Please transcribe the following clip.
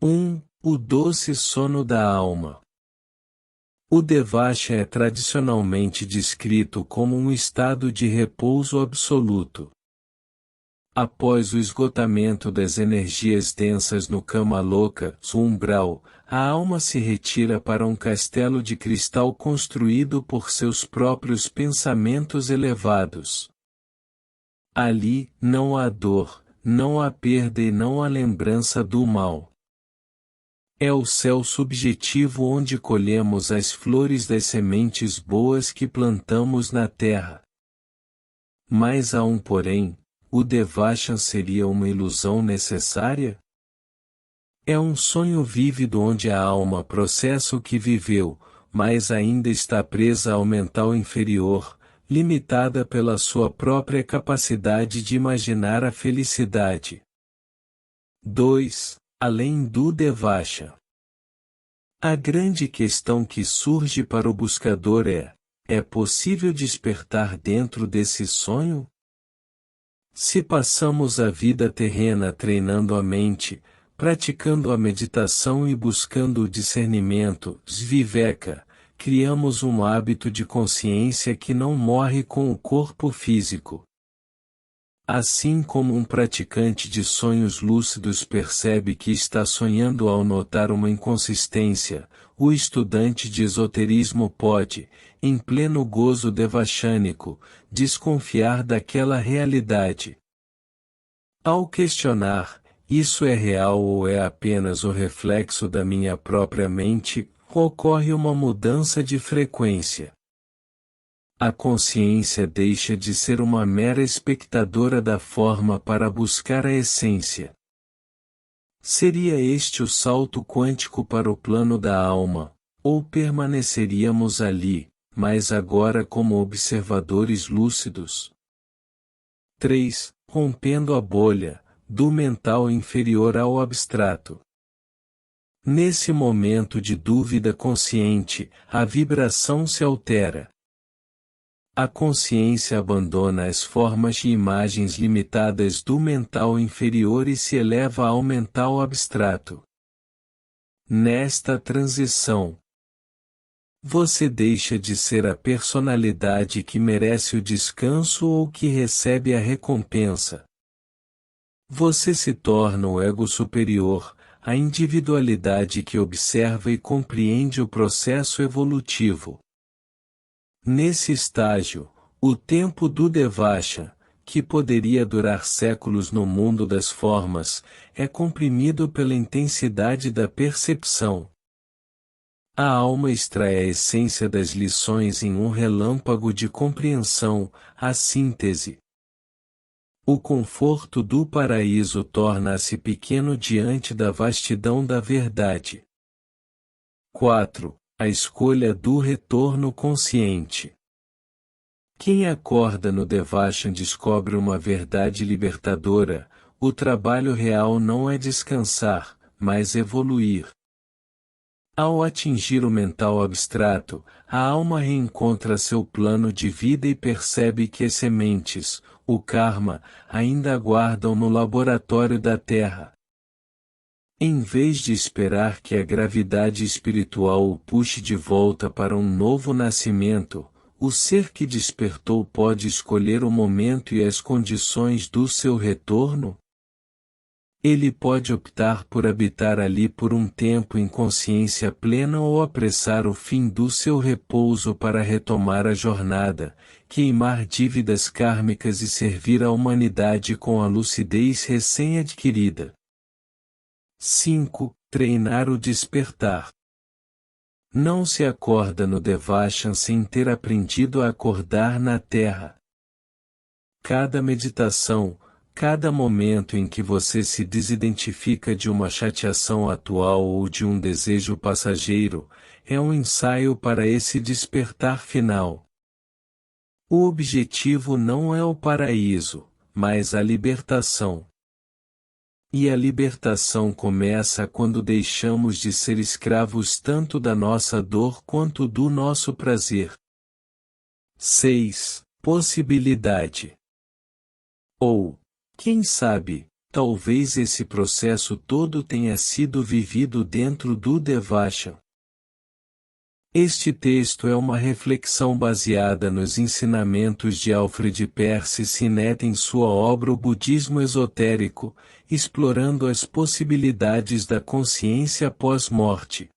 O doce sono da alma. O Devasha é tradicionalmente descrito como um estado de repouso absoluto. Após o esgotamento das energias densas no Kama-loka, umbral, a alma se retira para um castelo de cristal construído por seus próprios pensamentos elevados. Ali, não há dor, não há perda e não há lembrança do mal. É o céu subjetivo onde colhemos as flores das sementes boas que plantamos na terra. Mas há um porém: o Devachan seria uma ilusão necessária? É um sonho vívido onde a alma processa o que viveu, mas ainda está presa ao mental inferior, limitada pela sua própria capacidade de imaginar a felicidade. 2. Além do Devachan. A grande questão que surge para o buscador é possível despertar dentro desse sonho? Se passamos a vida terrena treinando a mente, praticando a meditação e buscando o discernimento, viveka, criamos um hábito de consciência que não morre com o corpo físico. Assim como um praticante de sonhos lúcidos percebe que está sonhando ao notar uma inconsistência, o estudante de esoterismo pode, em pleno gozo devachânico, desconfiar daquela realidade. Ao questionar, isso é real ou é apenas o reflexo da minha própria mente, ocorre uma mudança de frequência. A consciência deixa de ser uma mera espectadora da forma para buscar a essência. Seria este o salto quântico para o plano da alma, ou permaneceríamos ali, mas agora como observadores lúcidos? 3. Rompendo a bolha, do mental inferior ao abstrato. Nesse momento de dúvida consciente, a vibração se altera. A consciência abandona as formas e imagens limitadas do mental inferior e se eleva ao mental abstrato. Nesta transição, você deixa de ser a personalidade que merece o descanso ou que recebe a recompensa. Você se torna o ego superior, a individualidade que observa e compreende o processo evolutivo. Nesse estágio, o tempo do Devachan, que poderia durar séculos no mundo das formas, é comprimido pela intensidade da percepção. A alma extrai a essência das lições em um relâmpago de compreensão, a síntese. O conforto do paraíso torna-se pequeno diante da vastidão da verdade. 4. A escolha do retorno consciente. Quem acorda no Devachan descobre uma verdade libertadora: o trabalho real não é descansar, mas evoluir. Ao atingir o mental abstrato, a alma reencontra seu plano de vida e percebe que as sementes, o karma, ainda aguardam no laboratório da Terra. Em vez de esperar que a gravidade espiritual o puxe de volta para um novo nascimento, o ser que despertou pode escolher o momento e as condições do seu retorno? Ele pode optar por habitar ali por um tempo em consciência plena ou apressar o fim do seu repouso para retomar a jornada, queimar dívidas kármicas e servir a humanidade com a lucidez recém-adquirida. 5. Treinar o despertar. Não se acorda no Devachan sem ter aprendido a acordar na Terra. Cada meditação, cada momento em que você se desidentifica de uma chateação atual ou de um desejo passageiro, é um ensaio para esse despertar final. O objetivo não é o paraíso, mas a libertação. E a libertação começa quando deixamos de ser escravos tanto da nossa dor quanto do nosso prazer. 6. Possibilidade. Ou, quem sabe, talvez esse processo todo tenha sido vivido dentro do Devachan. Este texto é uma reflexão baseada nos ensinamentos de Alfred Percy Sinet em sua obra O Budismo Esotérico, explorando as possibilidades da consciência pós-morte.